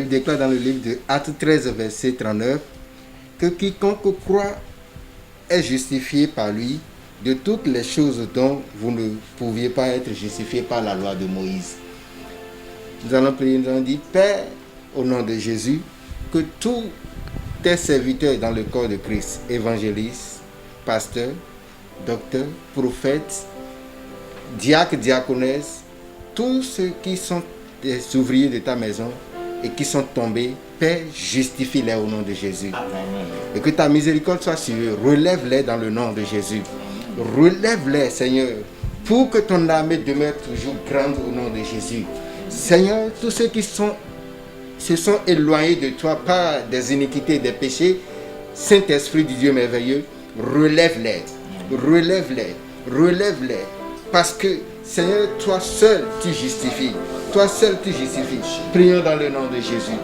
déclare dans le livre de Actes 13, verset 39, que quiconque croit est justifié par lui de toutes les choses dont vous ne pouviez pas être justifié par la loi de Moïse. Nous allons prier, nous allons dire, Père, au nom de Jésus, que tous tes serviteurs dans le corps de Christ, évangélistes, pasteurs, docteurs, prophètes, diacres, diaconesses, tous ceux qui sont des ouvriers de ta maison et qui sont tombés, Père, justifie-les au nom de Jésus. Amen. Et que ta miséricorde soit sur eux. Relève-les dans le nom de Jésus. Relève-les, Seigneur, pour que ton armée demeure toujours grande au nom de Jésus. Seigneur, tous ceux qui se sont éloignés de toi par des iniquités et des péchés, Saint-Esprit du Dieu merveilleux, relève-les, relève-les, relève-les. Parce que, Seigneur, toi seul tu justifies. Toi seul tu justifies. Prions dans le nom de Jésus.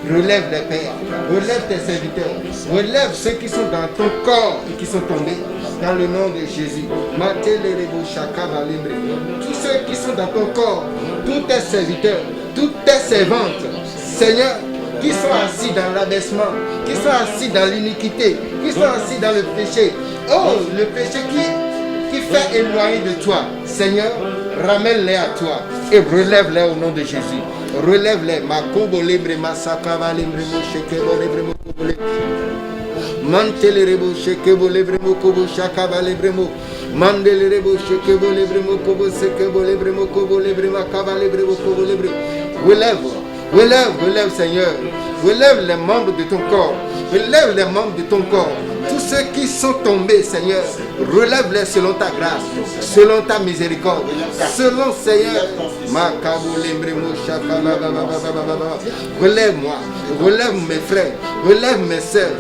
Relève les pères, relève tes serviteurs, relève ceux qui sont dans ton corps et qui sont tombés. Dans le nom de Jésus. Tous ceux qui sont dans ton corps, tous tes serviteurs, toutes tes servantes, Seigneur, qui sont assis dans l'abaissement, qui sont assis dans l'iniquité, qui sont assis dans le péché. Oh, le péché qui fait éloigner de toi. Seigneur, ramène-les à toi et relève-les au nom de Jésus. Relève-les. Mantelerebo shekebo lebremo kobo shakaba lebremo mandelerebo shekebo lebremo kobo sekebo lebremo kobo lebrema kaba lebremo kobo lebre. Relève Seigneur, relève les membres de ton corps, relève les membres de ton corps, tous ceux qui sont tombés Seigneur, relève-les selon ta grâce, selon ta miséricorde, selon Seigneur makabo lebremo shakaba. Relève-moi, relève mes frères, relève mes sœurs.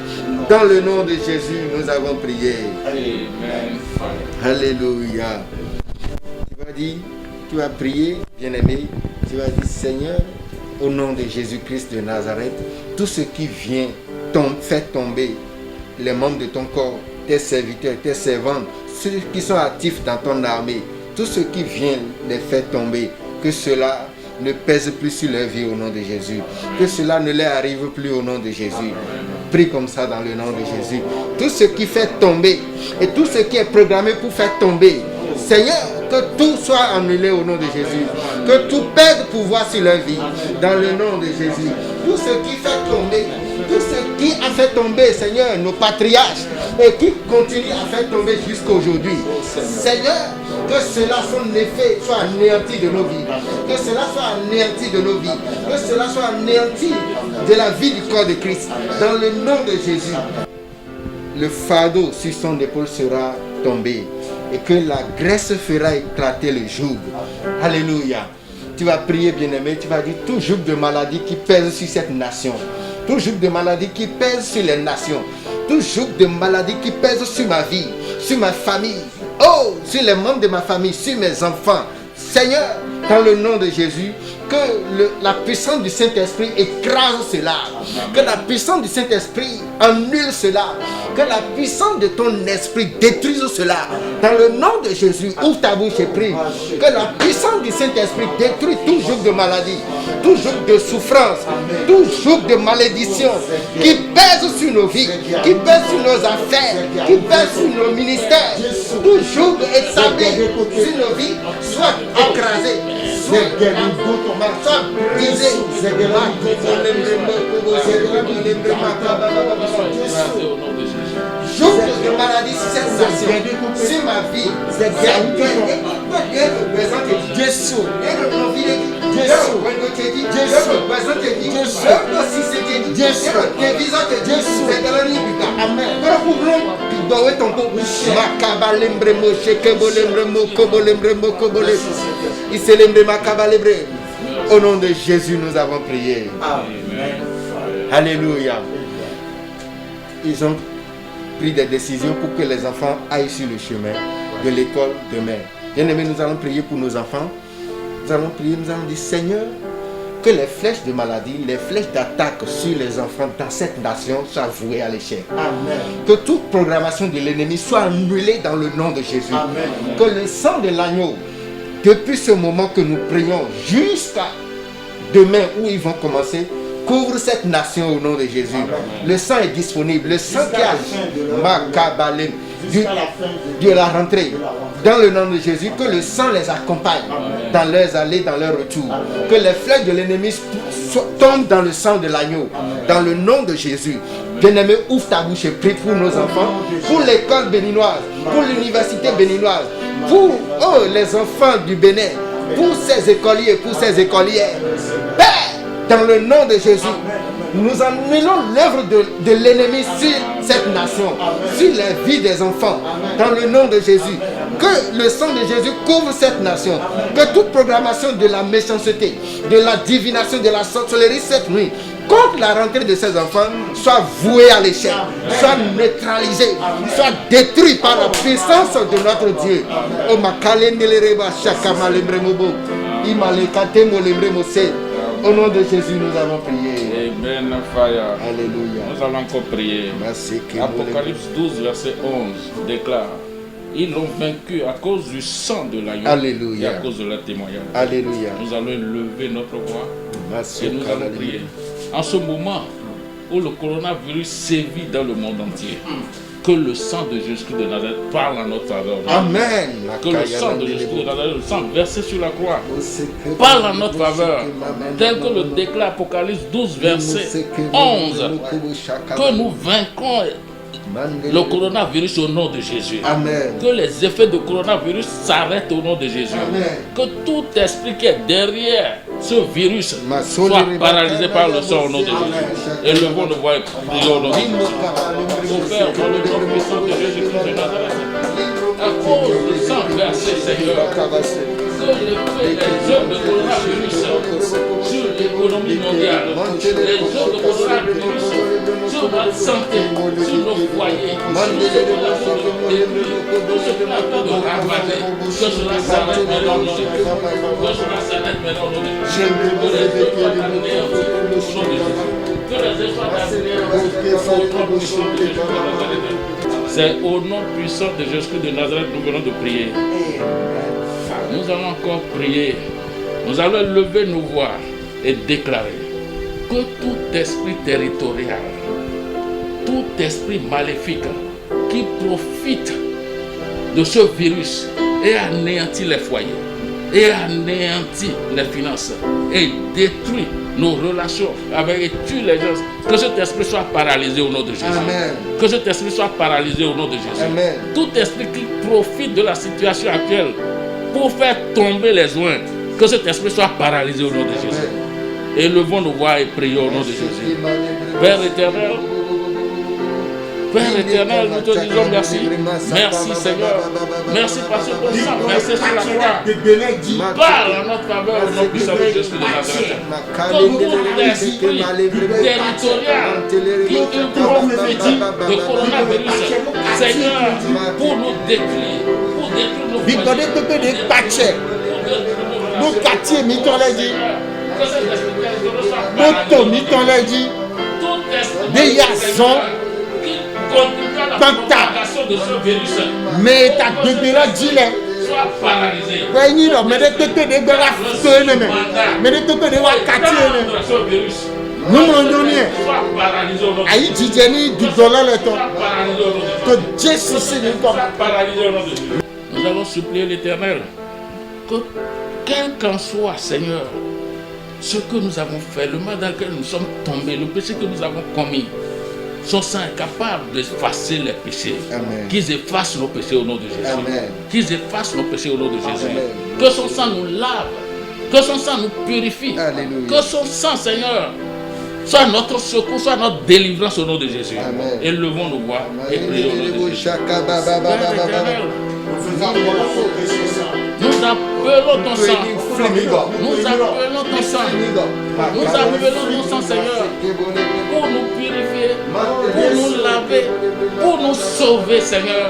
Dans le nom de Jésus, nous avons prié. Amen. Alléluia. Tu vas prier, bien-aimé. Tu vas dire, Seigneur, au nom de Jésus-Christ de Nazareth, tout ce qui vient faire tomber les membres de ton corps, tes serviteurs, tes servantes, ceux qui sont actifs dans ton armée, tout ce qui vient les faire tomber, que cela ne pèse plus sur leur vie au nom de Jésus. Que cela ne leur arrive plus au nom de Jésus. Prie comme ça dans le nom de Jésus. Tout ce qui fait tomber et tout ce qui est programmé pour faire tomber, Seigneur, que tout soit annulé au nom de Jésus. Que tout perde pouvoir sur leur vie dans le nom de Jésus. Tout ce qui fait tomber, tout ce qui a fait tomber, Seigneur, nos patriarches et qui continue à faire tomber jusqu'à aujourd'hui. Seigneur, que cela son effet soit anéanti de nos vies. Que cela soit anéanti de nos vies. Que cela soit anéanti de la vie du corps de Christ. Dans le nom de Jésus. Le fardeau sur son épaule sera tombé. Et que la graisse fera éclater le joug. Alléluia. Tu vas prier, bien-aimé. Tu vas dire tout joug de maladie qui pèse sur cette nation. Tout joug de maladie qui pèse sur les nations. Tout joug de maladie qui pèse sur ma vie, sur ma famille. Oh, sur les membres de ma famille, sur mes enfants. Seigneur, dans le nom de Jésus, que la puissance du Saint-Esprit écrase cela. Que la puissance du Saint-Esprit annule cela. Que la puissance de ton esprit détruise cela. Dans le nom de Jésus, ouvre ta bouche et prie. Que la puissance du Saint-Esprit détruise tout joug de maladie, tout joug de souffrance, tout joug de malédiction qui pèse sur nos vies, qui pèse sur nos affaires, qui pèse sur nos ministères. Tout joug établi sur nos vies soit écrasé. Soit brisé. Joug de maladie sur cette nation, sur ma vie, c'est au nom de Jésus, nous avons prié. Amen. Alléluia. Ils ont pris des décisions pour que les enfants aillent sur le chemin de l'école demain. Bien-aimés, nous allons prier pour nos enfants. Nous allons prier, nous allons dire, Seigneur, que les flèches de maladie, les flèches d'attaque sur les enfants dans cette nation soient vouées à l'échec. Amen. Que toute programmation de l'ennemi soit annulée dans le nom de Jésus. Amen. Que le sang de l'agneau depuis ce moment que nous prions jusqu'à demain où ils vont commencer, couvre cette nation au nom de Jésus. Amen. Le sang est disponible. Le sang qui a de la rentrée. Dans le nom de Jésus, que le sang les accompagne. Amen. Dans leurs allées, dans leurs retours. Amen. Que les flèches de l'ennemi tombent dans le sang de l'agneau. Amen. Dans le nom de Jésus. Bien-aimé, ouvre ta bouche et prie pour nos enfants, pour l'école béninoise, pour l'université béninoise, pour les enfants du Bénin, pour ces écoliers, pour ces écolières. Père, dans le nom de Jésus, nous annulons l'œuvre de l'ennemi sur cette nation, sur la vie des enfants. Dans le nom de Jésus, que le sang de Jésus couvre cette nation. Que toute programmation de la méchanceté, de la divination, de la sorcellerie cette nuit, contre la rentrée de ces enfants, soit vouée à l'échec, soit neutralisée, soit détruite par la puissance de notre Dieu. Au nom de Jésus, nous avons prié. Amen, Fire. Alléluia. Nous allons encore prier. Merci. Apocalypse 12, verset 11 déclare: ils l'ont vaincu à cause du sang de l'agneau. Alléluia. Et à cause de leur témoignage. Alléluia. Nous allons lever notre voix. Merci. Et nous allons prier. En ce moment où le coronavirus sévit dans le monde entier, que le sang de Jésus-Christ de Nazareth parle en notre faveur. Amen. Que le sang de Jésus-Christ de Nazareth, le sang versé sur la croix, parle en notre faveur, tel que le déclare Apocalypse 12, verset 11, que nous vaincrons le coronavirus au nom de Jésus. Amen. Que les effets du coronavirus s'arrêtent au nom de Jésus. Amen. Que tout esprit qui est derrière ce virus soit paralysé par le sang au nom de Jésus. Et le monde voit et prions au nom de Jésus. Mon Père, dans le nom puissant de Jésus-Christ de Nazareth, à cause du sang versé, Seigneur, que les œuvres de coronavirus sur l'économie mondiale, les œuvres de coronavirus sur notre santé, sur nos foyers, sur nos populations de tout ce qu'on a fait de ravager, que cela s'arrête maintenant, que cela s'arrête maintenant, que les œuvres soient anéanties au nom de Jésus, que les œuvres soient anéanties au nom puissant de Jésus de Nazareth. C'est au nom puissant de Jésus de Nazareth que nous venons de prier. Nous allons encore prier. Nous allons lever nos voix et déclarer que tout esprit territorial, tout esprit maléfique qui profite de ce virus et anéantit les foyers, et anéantit les finances, et détruit nos relations et tue les gens, que cet esprit soit paralysé au nom de Jésus. Amen. Que cet esprit soit paralysé au nom de Jésus. Amen. Tout esprit qui profite de la situation actuelle pour faire tomber les oins, que cet esprit soit paralysé au nom de Jésus. Élevons nos voix et prions au nom de Jésus. Père éternel, nous te disons merci. Merci Seigneur. Merci parce que ton sang versé sur la croix parle en notre faveur au nom puissant de Jésus de Nazareth. Comme tout esprit territorial qui prophétique de coronavirus, Seigneur, pour nous détruire, pour détruire nos foyers, nous quartier mi-temps l'a dit, nous mi-temps l'a dit, des yassons, de ce virus, mais ta débila dit là, soit paralysé. oui, non, mais de tête de la fête, mais de tête de la quartier, ce virus, nous n'en soit paralysé au nom de Aïe, Didjani, du dollar le temps, que Dieu se paralysé au nom de Jésus. Nous allons supplier l'Éternel que, quel qu'en soit, Seigneur, ce que nous avons fait, le mal dans lequel nous sommes tombés, le péché que nous avons commis, son sang est capable d'effacer les péchés. Amen. Qu'ils effacent nos péchés au nom de Jésus. Amen. Qu'ils effacent nos péchés au nom de Jésus. Amen. Que son sang nous lave. Que son sang nous purifie. Alléluia. Que son sang, Seigneur, soit notre secours, soit notre délivrance au nom de Jésus. Amen. Élevons nos voix et prions au nom de Jésus. Père éternel, nous appelons ton sang. Nous appelons ton sang. Nous appelons ton sang, Seigneur, pour nous purifier, pour nous laver, pour nous sauver, Seigneur.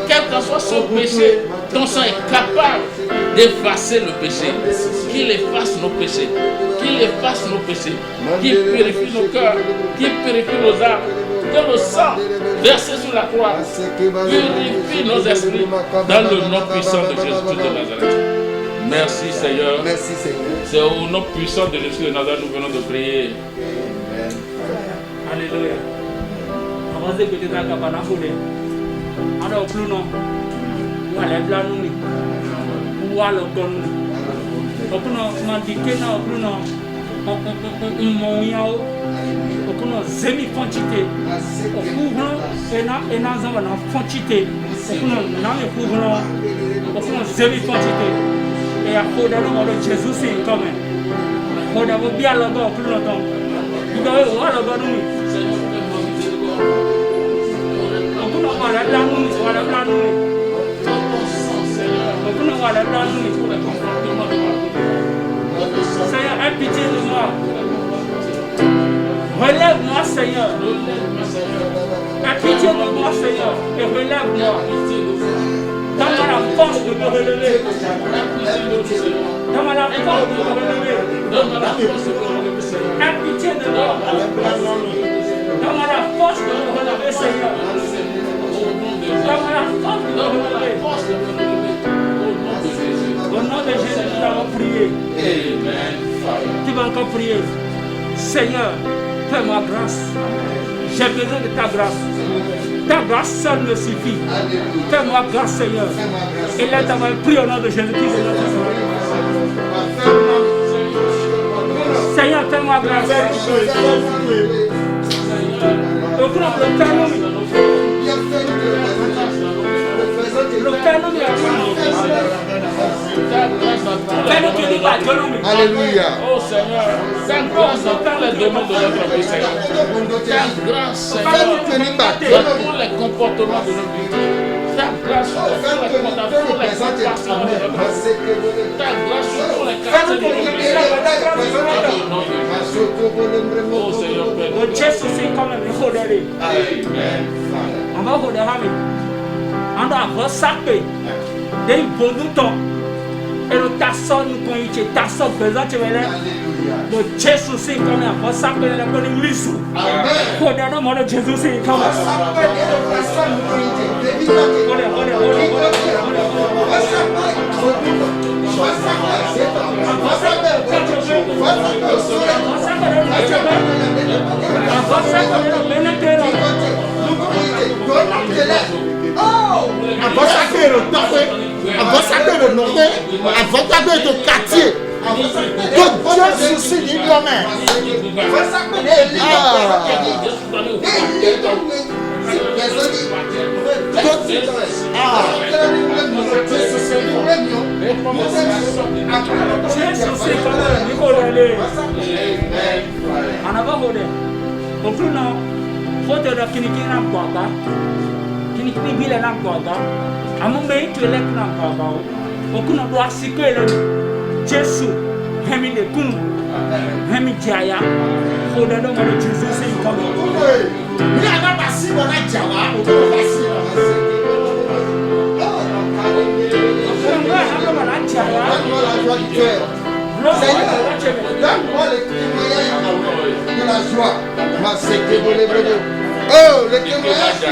Quel qu'en soit ce péché, ton sang est capable d'effacer le péché. Qu'il efface nos péchés. Qu'il efface nos péchés. Qu'il purifie nos cœurs. Qu'il purifie nos âmes. Que le sang versé sur la croix purifie nos esprits dans le nom puissant de Jésus de Nazareth. Merci Seigneur. Merci Seigneur. C'est au nom puissant de Jésus de Nazareth nous venons de prier. Amen. Alléluia. Avancez peut-être à Kabana Foulé. Alors, plus non. Ou à l'ébla nous. Ou à l'ogon. Au plus non, mandiqué non, au plus non. On moyen. Au plus non, semi-quantité. Au plus non, et non, quantité. Au plus non, au plus non, semi-quantité. Et à cause de l'homme de Jésus, c'est comme ça. On a bien le gars plus longtemps. Vous avez voir le gars nous. On va la blanc nous, on va la blanc nous. On va la blanc nous. Seigneur, aie pitié de moi. Relève-moi, Seigneur. Aie pitié de moi, Seigneur, et relève-moi. Donne-moi la force de me relever. Donne-moi la force de me relever. Aie pitié de moi. Donne-moi la force de me relever, Seigneur. Donne-moi la force de me relever. Au nom de Jésus, nous allons prier. Tu vas encore prier. Seigneur, fais-moi grâce. J'ai besoin de ta grâce. Ta grâce seule me suffit. Fais-moi grâce, Seigneur. Et là, tu vas prier au nom de Jésus-Christ. Seigneur, fais-moi grâce. Le Alléluia. Oh Seigneur, ta grâce dans tous les domaines de notre vie, Seigneur. Ta grâce, Seigneur, dans tous les comportements de notre vie. Ta grâce sur tous les comportements de notre vie. Ta grâce sur tous les quartiers de notre vie. Oh Seigneur, Père. Amen. On va vous dire, on doit ressaper des bons temps. Et le tasson nous connaît, tasson présent, tu veux dire. Le Jésus, c'est comme un ressaper la bonne église. Pour le nom de Jésus, c'est comme un Avocado de quartier. Donc Dieu soucie du domaine. Jésus, Hemi de Kun, Hemi Jaya, for the name of Jesus in coming. We are not passing on that Java, or passing. Oh, le témoignage de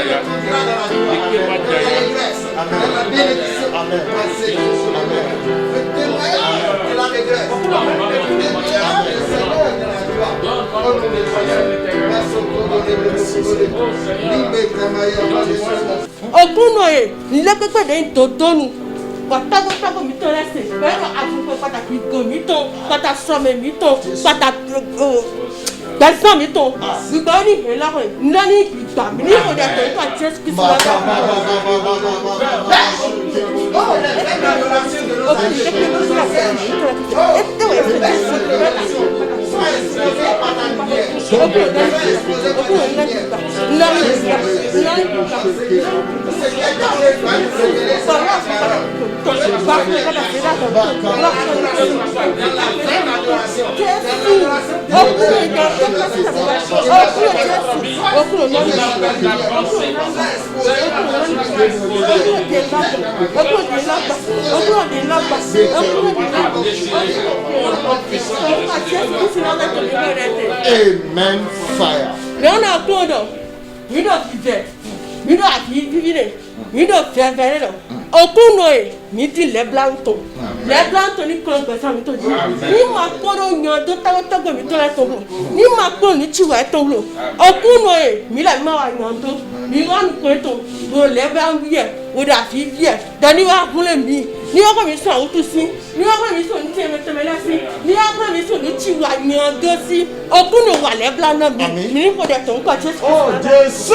l'allégresse, de la bénédiction, le témoignage de l'allégresse, le témoignage du Seigneur de la joie. Amen. Fire. We don't Okunoe, midi les blancs. Les blancs, ni kon pesa mi to di. Ni ma kono nyan do tawo tago mi to la to. Ni ma kono ni chiwa to lo. Okunoe, mi la ma wa nyan do. Mi wa ni ko to. Bo les blancs bien, o da fi bien. Dani wa kule mi. Ni wa ko mi so o tu si. Ni wa ko mi so ni teme teme la si. Ni wa ko mi so ni chiwa nyan do si. Okuno wa les blancs na mi. Mi ni ko de to ko Jésus. Oh Jésus!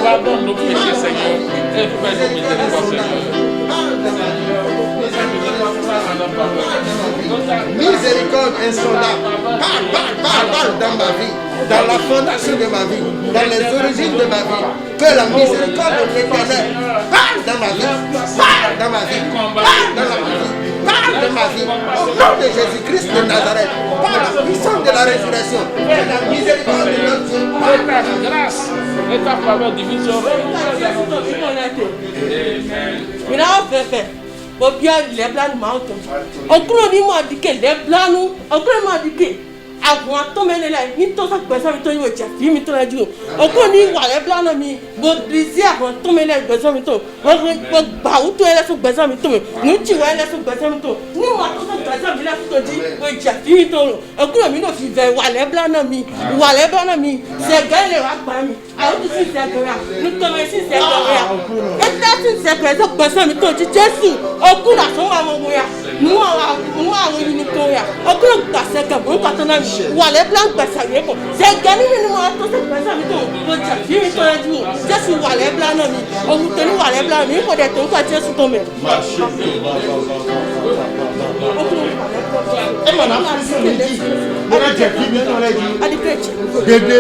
Pardonne nos péchés, Seigneur, et fais-nous miséricorde, Seigneur. Miséricorde insondable. Parle dans ma vie, dans la fondation de ma vie, dans les origines de ma vie. Que la miséricorde de l'Éternel parle dans ma vie, parle dans ma vie, parle dans ma vie. Parle de ma vie, au nom de Jésus-Christ de Nazareth, par la puissance de la résurrection, et la miséricorde de notre Dieu. Et ta grâce et ta faveur divine sont Mina fefe, bo bien les blancs mountain. Okuno ni mo dike les blancs, okuno mo dike. Àwọn atọ́mẹ́lẹ́ la ní tó sàgbẹ́sọ́ mi tó yóò jẹ́ fi mi tó la jù o kò ní wà lẹ́bílá náà mi bó bìrìsì àwọn atọ́mẹ́lẹ́ gbẹ́sọ́ mi tó wọ́n gbà ó tó ẹlẹ́sùn gbẹ́sọ́ mi tó mi ní tí wọ́n ẹlẹ́sùn gbẹ́sọ́ mi tó ní wà tó sàgbẹ́sọ́ mi lẹ́sùn tó di o jẹ́ fi mi tó lò o kúrò mi náà fi vẹ̀ wà lẹ́bílá náà mi sẹ̀gẹ́ lè wá gbà mí àwọn tó sì sẹ̀gẹ́rẹ́ nítorí sì sẹ̀gẹ́rẹ́ ẹ̀dá sì sẹ̀gẹ́rẹ́ gbẹ́sọ́ mi tó di Jésù o kúrò àtúnwò àwọn ọmọ ya mú àwọn yìí ní tó ya o kúrò gbà sẹ̀gẹ́ bó ń kàtó náà wà les blancs gbèsè yẹn kọ sẹgẹ ní mímú àtọ sẹ gbèsè mi tó o jà fi mi tó ẹjú o Jésù wà les blancs náà mi òun tó ní wà les blancs mi kò dé tó ń kọ Jésù tó mẹ. ẹ mọ̀ náà fún sí mi jí mo náà jẹ kí mi tó lẹ́ jí dédé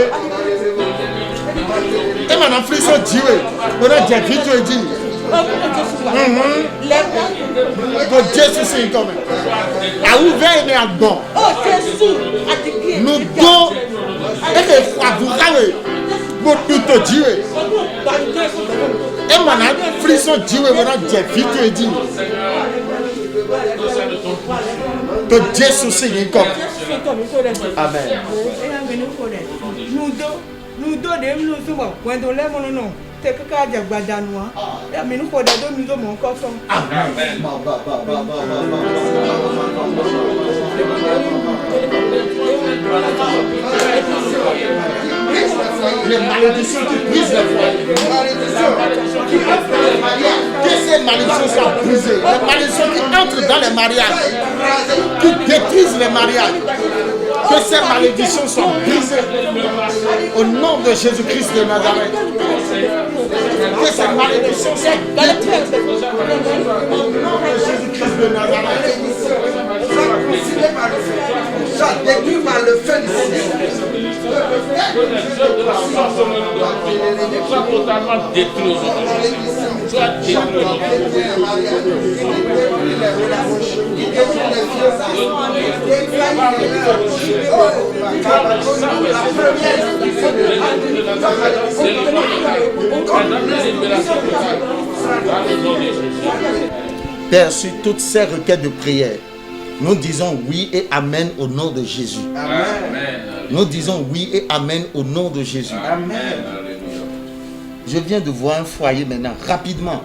ẹ mọ̀ náà fún sí jíwèé mo náà jẹ kí tó jí. Que Jésus c'est comme a ouvert les agbons. Oh Jésus, nous dos et que favorable pour tout Dieu. Et maintenant frisson Dieu maintenant Dieu vite et dit que Jésus c'est comme. Amen. Nous donnons nous sommes point de l'air mon nom. C'est que quand j'ai gardé nous, mais nous faut d'abord nous sommes encore son. Amen. Les malédictions qui brisent les foyers. Que ces malédictions soient brisées. Les malédictions qui entrent dans les mariages, qui détruisent les mariages. Que ces malédictions soient brisées. Au nom de Jésus-Christ de Nazareth. Que ces malédictions soient détruites. Au nom de Jésus-Christ de Nazareth. Soit détruit par le feu du Seigneur. Soit totalement détruit aujourd'hui. Soit détruit Père, sur toutes ces requêtes de prière, nous disons oui et amen au nom de Jésus. Amen. Nous disons oui et amen au nom de Jésus. Amen. Je viens de voir un foyer maintenant, rapidement.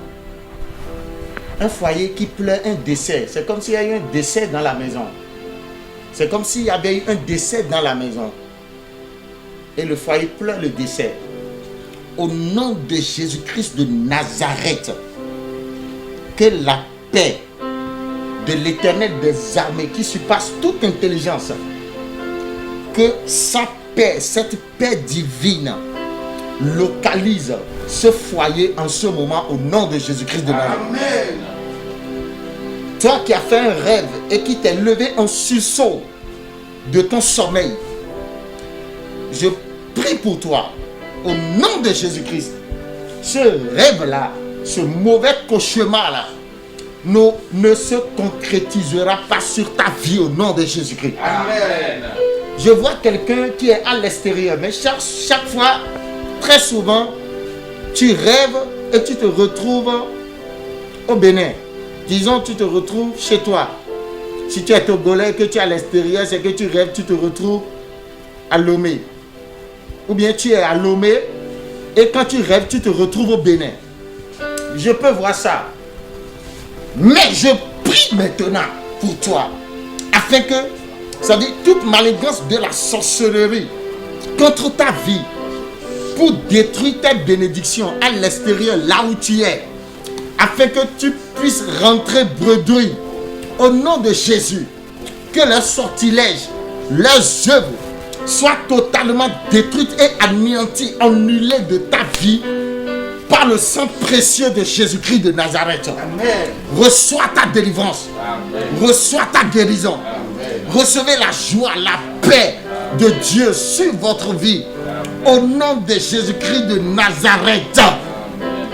Un foyer qui pleure un décès. C'est comme s'il y a eu un décès dans la maison. C'est comme s'il y avait eu un décès dans la maison. Et le foyer pleure le décès. Au nom de Jésus-Christ de Nazareth, que la paix de l'Éternel des armées qui surpasse toute intelligence, que sa paix, cette paix divine, localise ce foyer en ce moment au nom de Jésus-Christ de Nazareth. Amen. Toi qui as fait un rêve et qui t'es levé en sursaut de ton sommeil, je prie pour toi au nom de Jésus-Christ. Ce rêve-là, ce mauvais cauchemar-là, ne se concrétisera pas sur ta vie au nom de Jésus-Christ. Amen. Je vois quelqu'un qui est à l'extérieur, mais chaque fois, très souvent, tu rêves et tu te retrouves au Bénin. Disons, tu te retrouves chez toi. Si tu es togolais, que tu es à l'extérieur, c'est que tu rêves, tu te retrouves à Lomé. Ou bien tu es à Lomé et quand tu rêves, tu te retrouves au Bénin. Je peux voir ça. Mais je prie maintenant pour toi, afin que, ça dit, toute malégance de la sorcellerie contre ta vie, pour détruire tes bénédictions à l'extérieur, là où tu es, afin que tu puisses rentrer bredouille, au nom de Jésus, que leurs sortilèges, leurs œuvres soient totalement détruites et anéanties, annulées de ta vie, par le sang précieux de Jésus-Christ de Nazareth. Amen. Reçois ta délivrance. Amen. Reçois ta guérison. Amen. Recevez la joie, la paix de Dieu sur votre vie. Au nom de Jésus-Christ de Nazareth.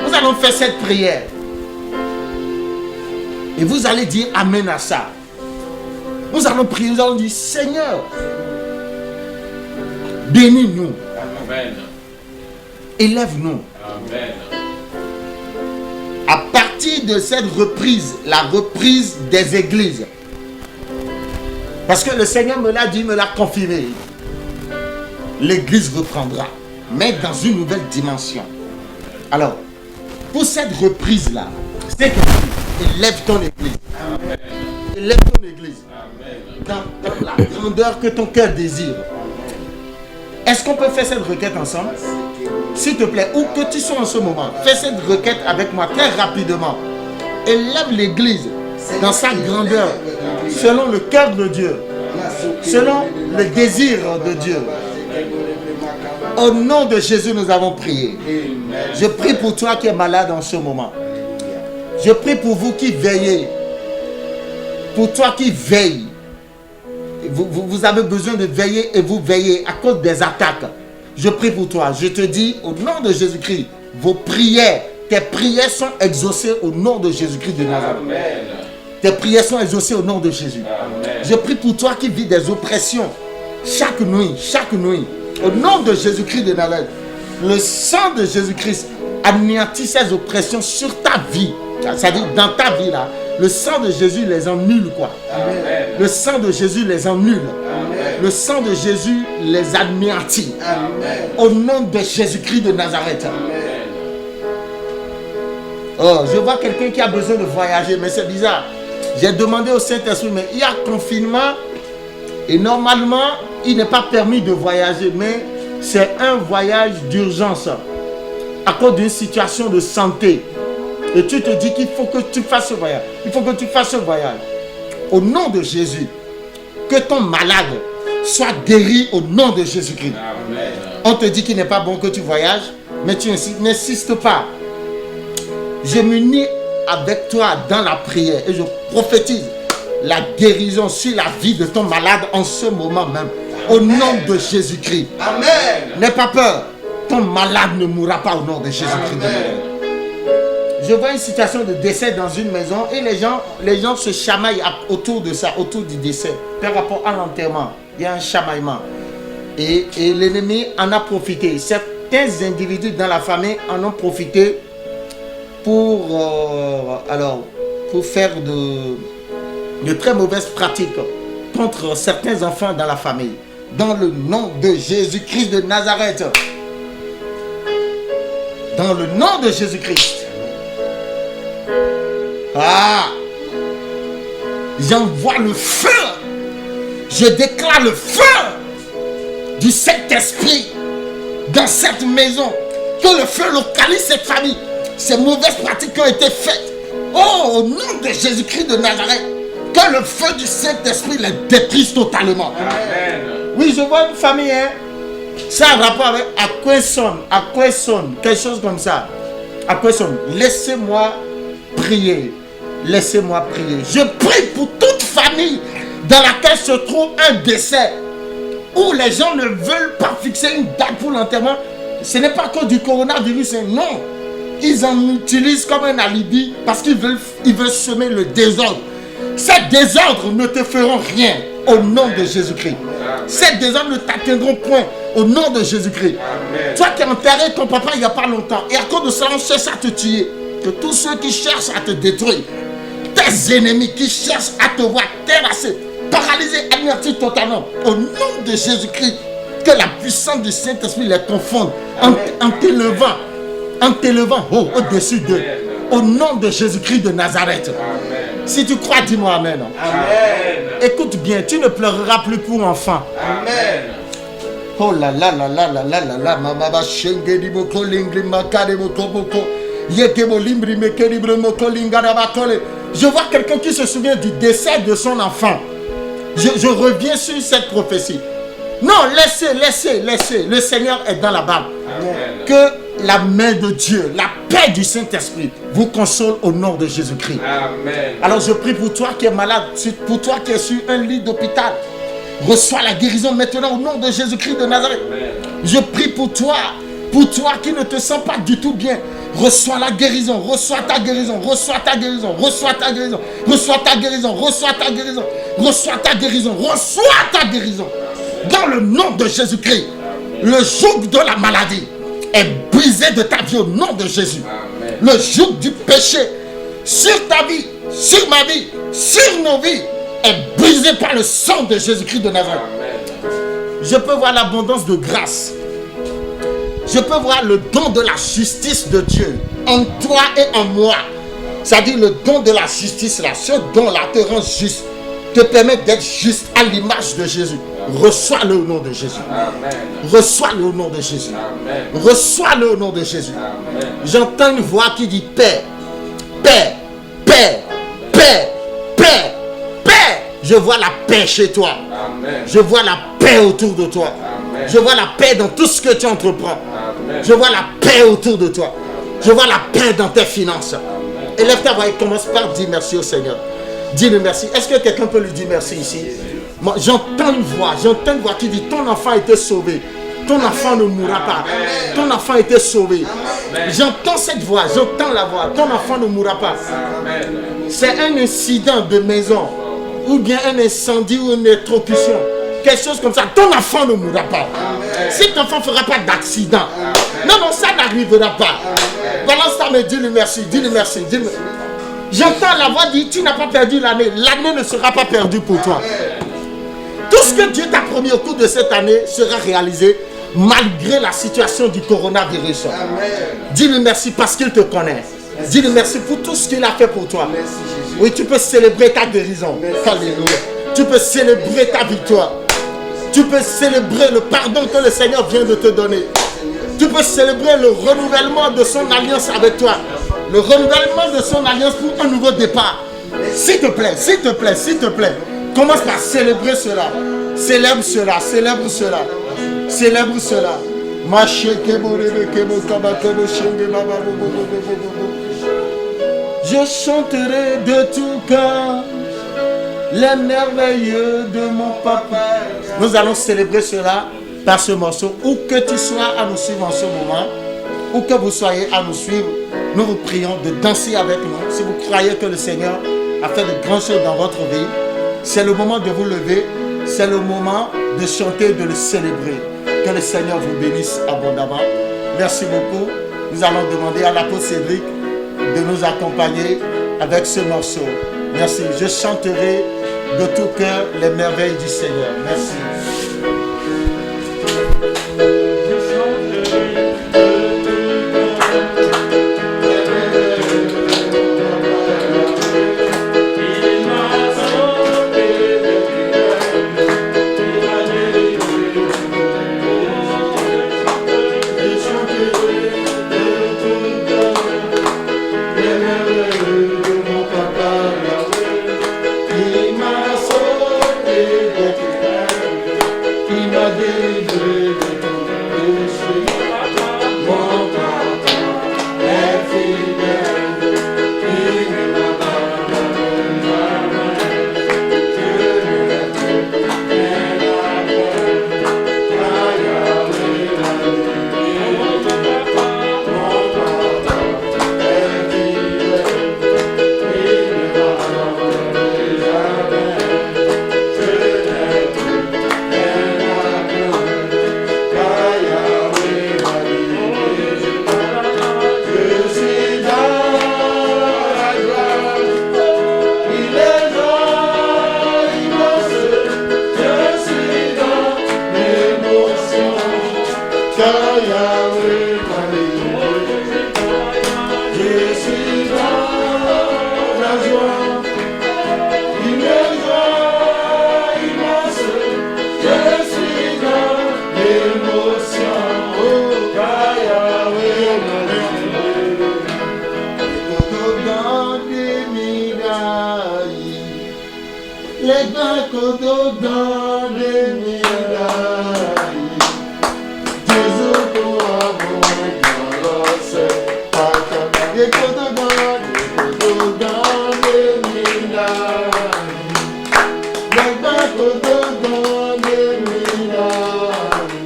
Nous allons faire cette prière. Et vous allez dire Amen à ça. Nous allons prier, nous allons dire Seigneur, bénis-nous. Amen. Élève-nous. Amen. À partir de cette reprise, la reprise des églises. Parce que le Seigneur me l'a dit, me l'a confirmé. L'église reprendra, mais dans une nouvelle dimension. Alors, pour cette reprise-là, c'est que élève ton église. Amen. Élève ton église. Amen. Dans la grandeur que ton cœur désire. Est-ce qu'on peut faire cette requête ensemble? S'il te plaît, où que tu sois en ce moment, fais cette requête avec moi très rapidement. Élève l'église dans sa grandeur, selon le cœur de Dieu, selon le désir de Dieu. Au nom de Jésus, nous avons prié. Je prie pour toi qui es malade en ce moment. Je prie pour vous qui veillez. Pour toi qui veille. Vous avez besoin de veiller et vous veillez à cause des attaques. Je prie pour toi. Je te dis au nom de Jésus-Christ, vos prières, tes prières sont exaucées au nom de Jésus-Christ de Nazareth. Amen. Tes prières sont exaucées au nom de Jésus. Amen. Je prie pour toi qui vis des oppressions chaque nuit. Au nom de Jésus-Christ de Nazareth, le sang de Jésus-Christ anéantit ces oppressions sur ta vie. C'est-à-dire dans ta vie là, le sang de Jésus les annule quoi. Amen. Le sang de Jésus les annule. Amen. Le sang de Jésus les anéantit. Amen. Au nom de Jésus-Christ de Nazareth. Amen. Oh, je vois quelqu'un qui a besoin de voyager, mais c'est bizarre. J'ai demandé au Saint-Esprit, mais il y a confinement et normalement, il n'est pas permis de voyager, mais c'est un voyage d'urgence à cause d'une situation de santé. Et tu te dis qu'il faut que tu fasses ce voyage. Il faut que tu fasses ce voyage. Au nom de Jésus, que ton malade soit guéri au nom de Jésus-Christ. Amen. On te dit qu'il n'est pas bon que tu voyages, mais tu n'insistes pas. Je m'unis avec toi dans la prière et je prophétise la guérison sur la vie de ton malade en ce moment même. Au nom de Jésus-Christ. Amen. N'aie pas peur. Ton malade ne mourra pas au nom de Jésus-Christ. Je vois une situation de décès dans une maison et les gens se chamaillent autour de ça, autour du décès. Par rapport à l'enterrement, il y a un chamaillement. Et l'ennemi en a profité. Certains individus dans la famille en ont profité pour faire de très mauvaises pratiques contre certains enfants dans la famille. Dans le nom de Jésus-Christ de Nazareth. Dans le nom de Jésus-Christ. Ah! J'envoie le feu. Je déclare le feu du Saint-Esprit dans cette maison. Que le feu localise cette famille. Ces mauvaises pratiques qui ont été faites. Oh, au nom de Jésus-Christ de Nazareth. Que le feu du Saint-Esprit les détruise totalement. Amen. Oui, je vois une famille, hein. Ça a un rapport avec Aquason, quelque chose comme ça. Aquason, laissez-moi prier. Laissez-moi prier. Je prie pour toute famille dans laquelle se trouve un décès, où les gens ne veulent pas fixer une date pour l'enterrement. Ce n'est pas que du coronavirus, hein. Non. Ils en utilisent comme un alibi parce qu'ils veulent semer le désordre. Ces désordres ne te feront rien au nom de Jésus-Christ. Ces désordres ne t'atteindront point au nom de Jésus-Christ. Toi qui as enterré ton papa il n'y a pas longtemps et à cause de cela on cherche à te tuer. Que tous ceux qui cherchent à te détruire, tes ennemis qui cherchent à te voir terrasser, paralysé, anéanti totalement. Au nom de Jésus-Christ, que la puissance du Saint-Esprit les confonde en t'élevant au-dessus d'eux. Au nom de Jésus-Christ de Nazareth. Amen. Si tu crois, dis-moi Amen. Amen. Écoute bien, tu ne pleureras plus pour enfant. Amen. Oh là là là là là là là là, mama shenge di boko lingri makade boko boko. Yekebo limbri mekeri bromoko lingara bakole. Je vois quelqu'un qui se souvient du décès de son enfant. Je reviens sur cette prophétie. Non, laissez. Le Seigneur est dans la barbe. Amen. Que la main de Dieu, la paix du Saint-Esprit vous console au nom de Jésus-Christ. Amen. Alors je prie pour toi qui es malade, pour toi qui es sur un lit d'hôpital. Reçois la guérison maintenant au nom de Jésus-Christ de Nazareth. Amen. Je prie pour toi qui ne te sens pas du tout bien. Reçois la guérison, reçois ta guérison, reçois ta guérison, reçois ta guérison, reçois ta guérison, reçois ta guérison, reçois ta guérison, reçois ta guérison. Dans le nom de Jésus-Christ, le joug de la maladie est brisé de ta vie au nom de Jésus. Amen. Le joug du péché sur ta vie, sur ma vie, sur nos vies est brisé par le sang de Jésus-Christ de Nazareth. Amen. Je peux voir l'abondance de grâce. Je peux voir le don de la justice de Dieu en toi et en moi. C'est-à-dire le don de la justice là, ce don-là te rend juste, te permet d'être juste à l'image de Jésus. Reçois-le au nom de Jésus. Amen. Reçois-le au nom de Jésus. Amen. Reçois-le au nom de Jésus. Amen. J'entends une voix qui dit paix, paix, paix, paix, paix, paix. Je vois la paix chez toi. Amen. Je vois la paix autour de toi. Amen. Je vois la paix dans tout ce que tu entreprends. Amen. Je vois la paix autour de toi. Amen. Je vois la paix dans tes finances. Amen. Élève ta voix et commence par dire merci au Seigneur. Dis-le merci. Est-ce que quelqu'un peut lui dire merci ici? Moi, j'entends une voix qui dit ton enfant a été sauvé. Ton enfant ne mourra pas. Ton enfant a été sauvé. J'entends cette voix, j'entends la voix. Ton enfant ne mourra pas. C'est un incident de maison ou bien un incendie ou une électrocution. Quelque chose comme ça. Ton enfant ne mourra pas. Si ton enfant ne fera pas d'accident. Non, ça n'arrivera pas. Balance ta main, dis-le merci, dis-le merci, dis-le. J'entends la voix dire tu n'as pas perdu l'année. L'année ne sera pas perdue pour toi. Tout ce que Dieu t'a promis au cours de cette année sera réalisé malgré la situation du coronavirus. Dis-le merci parce qu'il te connaît. Dis-le merci pour tout ce qu'il a fait pour toi. Merci, Jésus. Oui, tu peux célébrer ta guérison. Alléluia. Tu peux célébrer ta victoire. Tu peux célébrer le pardon que le Seigneur vient de te donner. Tu peux célébrer le renouvellement de son alliance avec toi. Le renouvellement de son alliance pour un nouveau départ. S'il te plaît, s'il te plaît, s'il te plaît. Commence par célébrer cela. Célèbre cela, célèbre cela. Célèbre cela. Je chanterai de tout cœur les merveilleux de mon papa. Nous allons célébrer cela par ce morceau. Où que tu sois à nous suivre en ce moment, où que vous soyez à nous suivre, nous vous prions de danser avec nous. Si vous croyez que le Seigneur a fait de grandes choses dans votre vie, c'est le moment de vous lever, c'est le moment de chanter, de le célébrer. Que le Seigneur vous bénisse abondamment. Merci beaucoup. Nous allons demander à l'apôtre Cédric de nous accompagner avec ce morceau. Merci. Je chanterai de tout cœur les merveilles du Seigneur. Merci. Les grands côtés dans les médailles. Jésus pour avoir dans l'océan. Les côtés dans les médailles. Les grands côtés dans les médailles.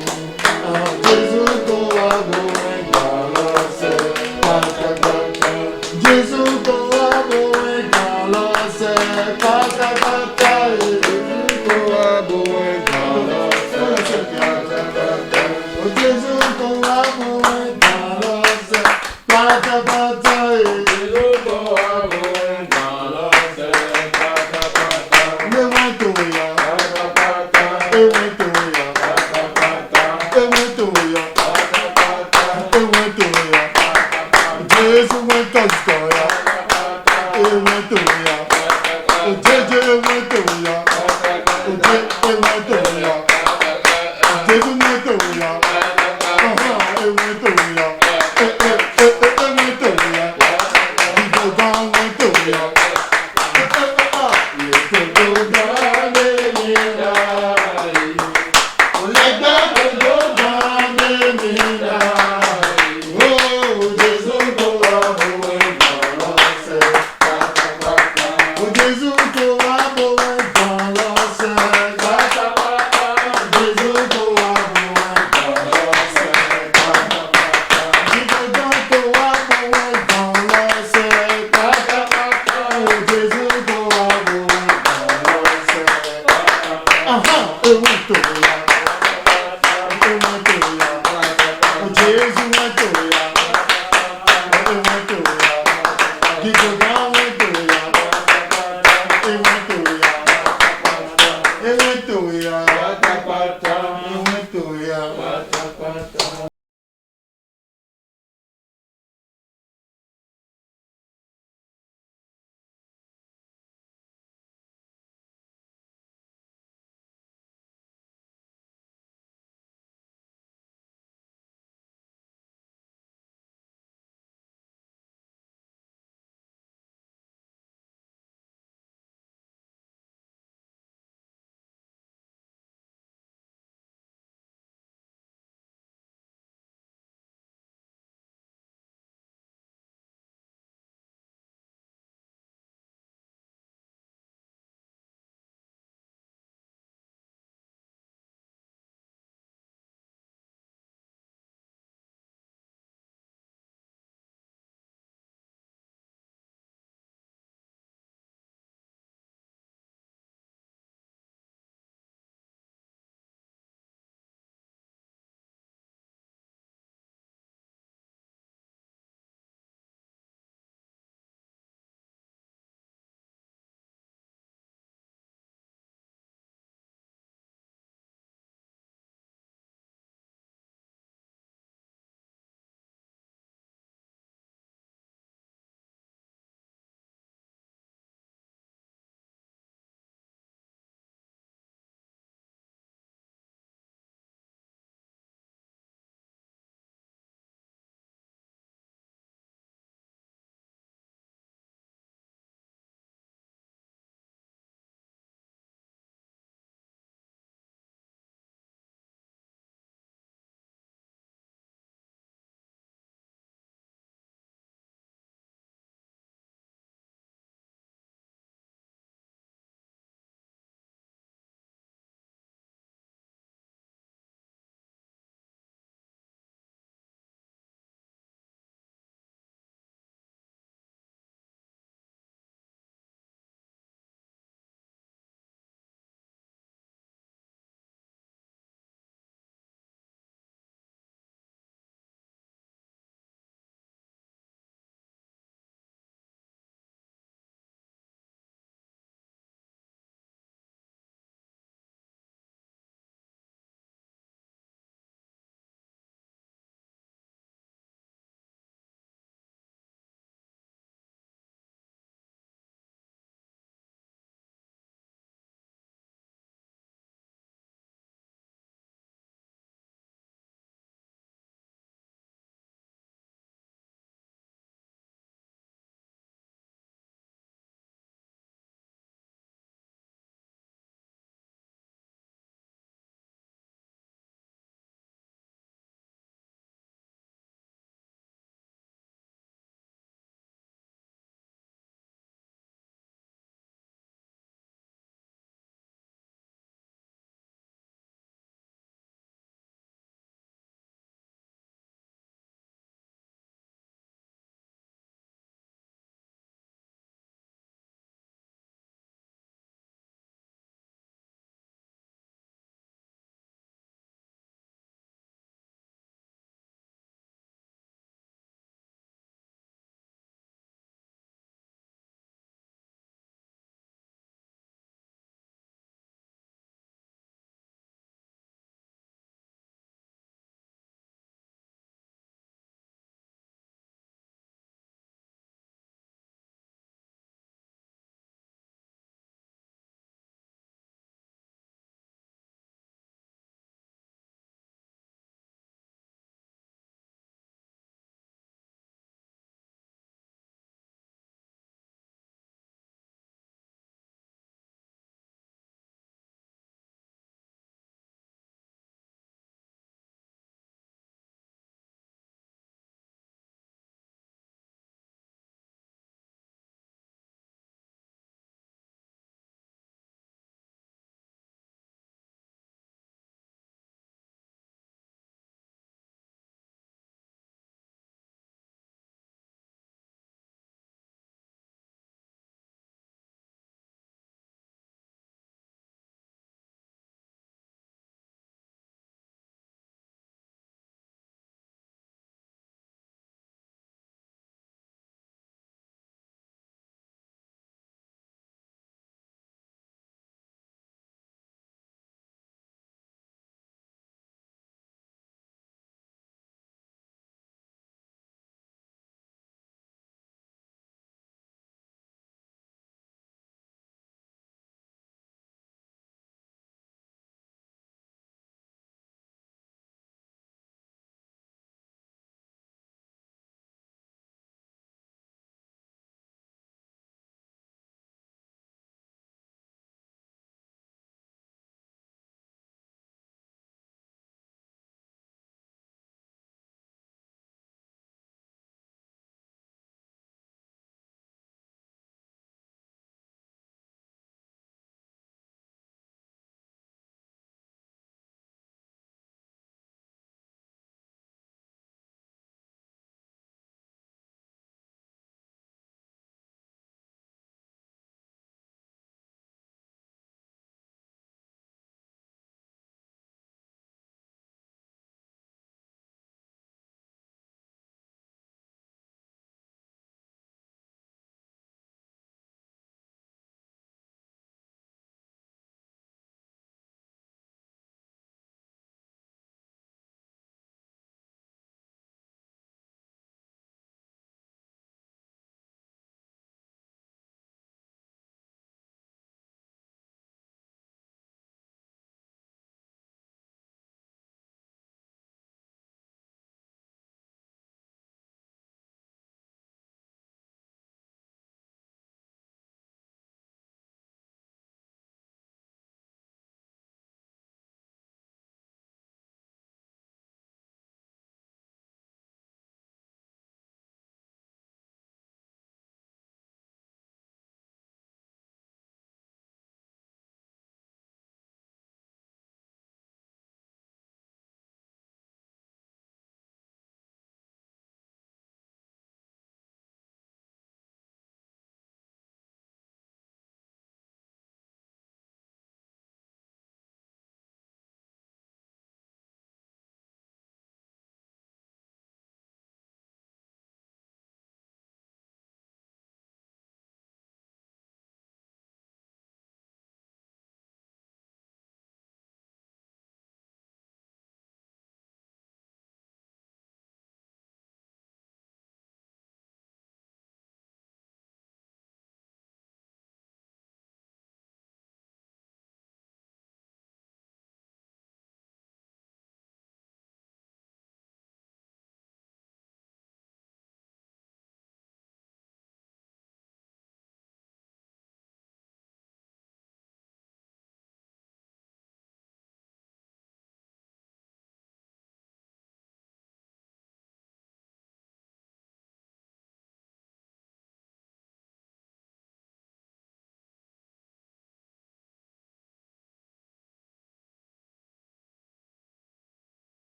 Jésus pour avoir dans l'océan. Jésus pour avoir dans l'océan. Yeah.